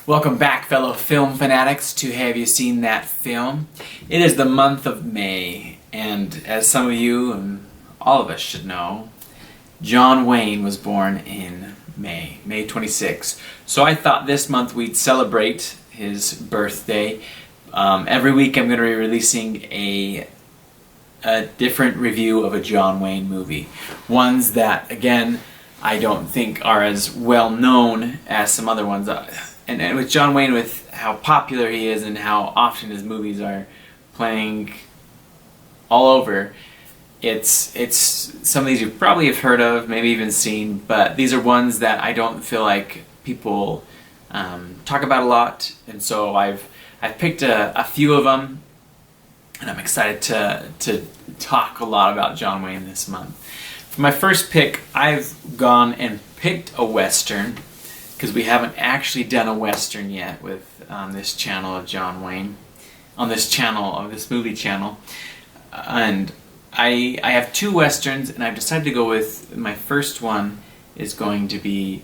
Welcome back, fellow film fanatics, to Have You Seen That Film? It is the month of May, and as some of you and all of us should know, John Wayne was born in May 26. So I thought this month we'd celebrate his birthday. Every week I'm going to be releasing a different review of a John Wayne movie. Ones that, again, I don't think are as well known as some other ones. And with John Wayne, with how popular he is and how often his movies are playing all over, it's some of these you probably have heard of, maybe even seen, but these are ones that I don't feel like people talk about a lot, and so I've picked a few of them, and I'm excited to talk a lot about John Wayne this month. For my first pick, I've gone and picked a Western, because we haven't actually done a Western yet with this channel of John Wayne, on this channel, of this movie channel. And I have two Westerns, and I've decided to go with, my first one is going to be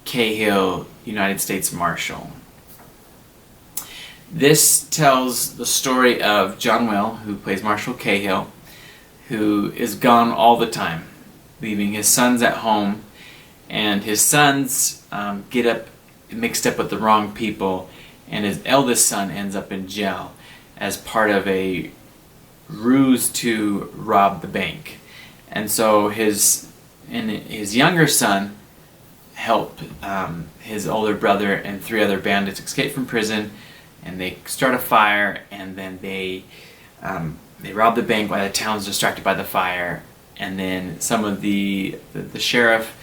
Cahill, United States Marshal. This tells the story of John Will, who plays Marshal Cahill, who is gone all the time, leaving his sons at home. And his sons get mixed up with the wrong people, and his eldest son ends up in jail as part of a ruse to rob the bank. And so his younger son help his older brother and three other bandits escape from prison, and they start a fire, and then they rob the bank while the town's distracted by the fire, and then some of the sheriff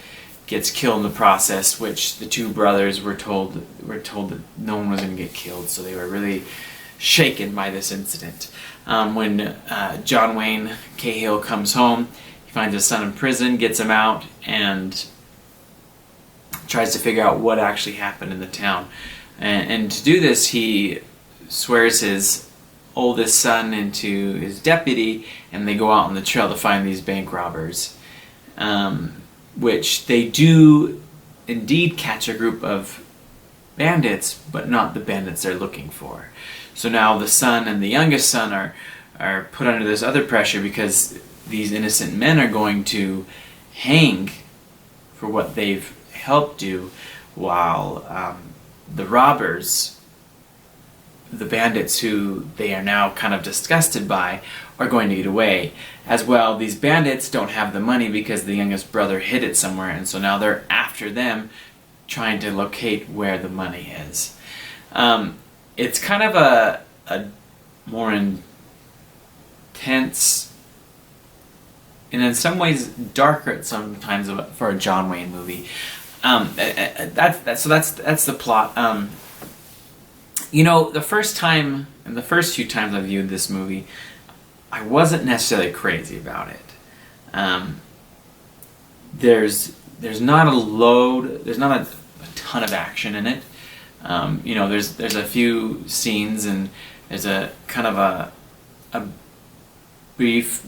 gets killed in the process, which the two brothers were told that no one was going to get killed, so they were really shaken by this incident. When John Wayne Cahill comes home, he finds his son in prison, gets him out, and tries to figure out what actually happened in the town. And to do this, he swears his oldest son into his deputy, and they go out on the trail to find these bank robbers. Which they do indeed catch a group of bandits, but not the bandits they're looking for. So now the son and the youngest son are put under this other pressure because these innocent men are going to hang for what they've helped do, while the robbers, the bandits who they are now kind of disgusted by, are going to get away. As well, these bandits don't have the money because the youngest brother hid it somewhere, and so now they're after them, trying to locate where the money is. It's kind of a more intense, and in some ways darker sometimes for a John Wayne movie. That's the plot. You know, the first time, and the first few times I viewed this movie, I wasn't necessarily crazy about it. There's not a ton of action in it. You know, there's a few scenes, and there's a kind of a brief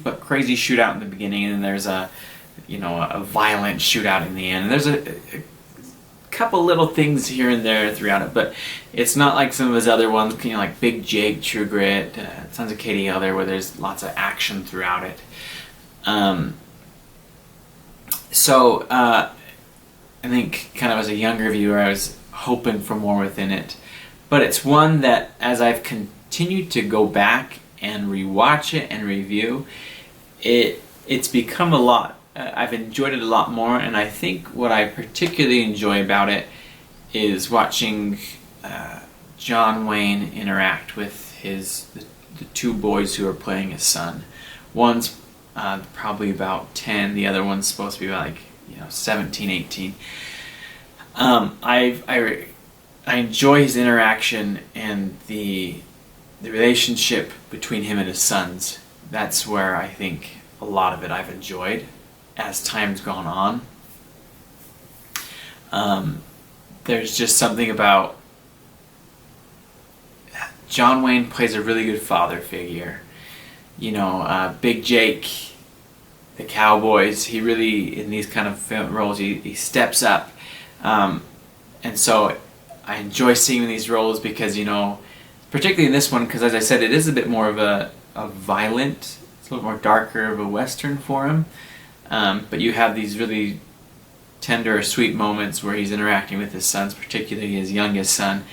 but crazy shootout in the beginning, and then there's a violent shootout in the end. And there's a couple little things here and there throughout it, but it's not like some of his other ones, like Big Jake, True Grit, Sons of Cahill, where there's lots of action throughout it. So I think kind of as a younger viewer, I was hoping for more within it, but it's one that as I've continued to go back and rewatch it and review, it's become a lot. I've enjoyed it a lot more, and I think what I particularly enjoy about it is watching John Wayne interact with the two boys who are playing his son. One's probably about 10, the other one's supposed to be about 17, 18. I enjoy his interaction and the relationship between him and his sons. That's where I think a lot of it I've enjoyed as time's gone on. There's just something about John Wayne plays a really good father figure. Big Jake, the Cowboys, he really, in these kind of film roles, he steps up And so I enjoy seeing these roles because, you know, particularly in this one, because as I said, it is a bit more of a violent, it's a little more darker of a Western for him. But you have these really tender, sweet moments where he's interacting with his sons, particularly his youngest son,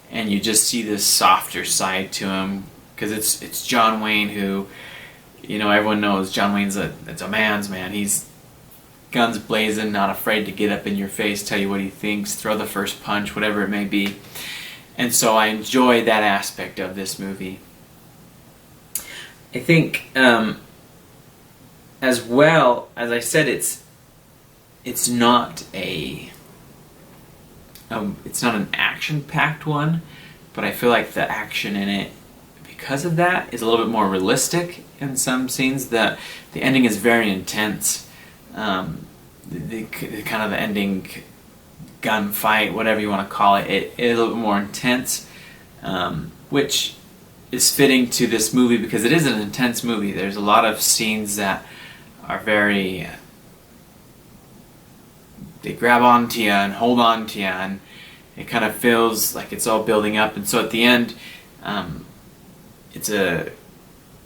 and you just see this softer side to him, because it's John Wayne who, you know, everyone knows John Wayne's a man's man. He's guns blazing, not afraid to get up in your face, tell you what he thinks, throw the first punch, whatever it may be. And so I enjoy that aspect of this movie. I think, as well, as I said, it's not an action-packed one, but I feel like the action in it, because of that, is a little bit more realistic in some scenes. The ending is very intense. The kind of the ending gunfight, whatever you want to call it, it is a little bit more intense, which is fitting to this movie because it is an intense movie. There's a lot of scenes that are very, they grab onto you and hold on to you, and it kind of feels like it's all building up. And so at the end, it's a,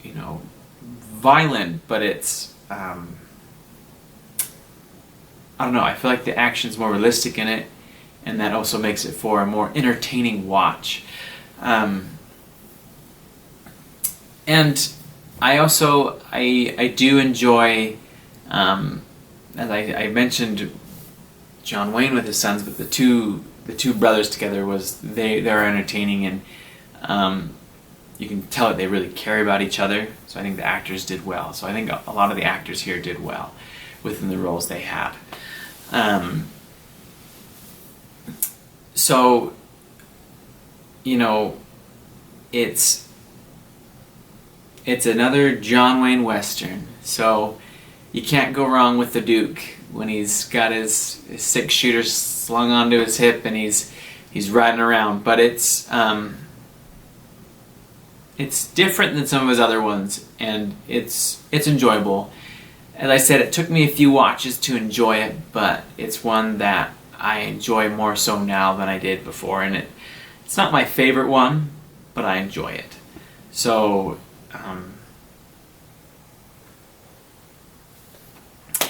you know, violent, but it's, I don't know, I feel like the action's more realistic in it, and that also makes it for a more entertaining watch. And I also, I do enjoy, as I mentioned, John Wayne with his sons, but the two brothers together they're entertaining, and you can tell that they really care about each other. So I think the actors did well. So I think a lot of the actors here did well within the roles they had. So, you know, it's another John Wayne Western. So you can't go wrong with the Duke when he's got his 6-shooter slung onto his hip and he's riding around. But it's different than some of his other ones, and it's enjoyable. As I said, it took me a few watches to enjoy it, but it's one that I enjoy more so now than I did before. And it's not my favorite one, but I enjoy it. So,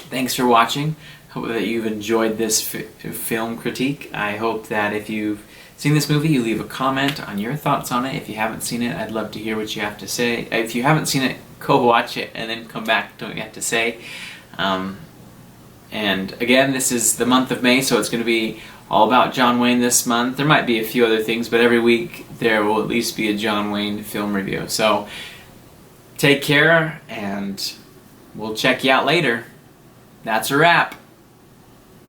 thanks for watching. Hope that you've enjoyed this film critique. I hope that if you've seen this movie, you leave a comment on your thoughts on it. If you haven't seen it, I'd love to hear what you have to say. If you haven't seen it, go watch it and then come back to what you have to say. And again, this is the month of May, so it's going to be all about John Wayne this month. There might be a few other things, but every week there will at least be a John Wayne film review. So take care, and we'll check you out later. That's a wrap.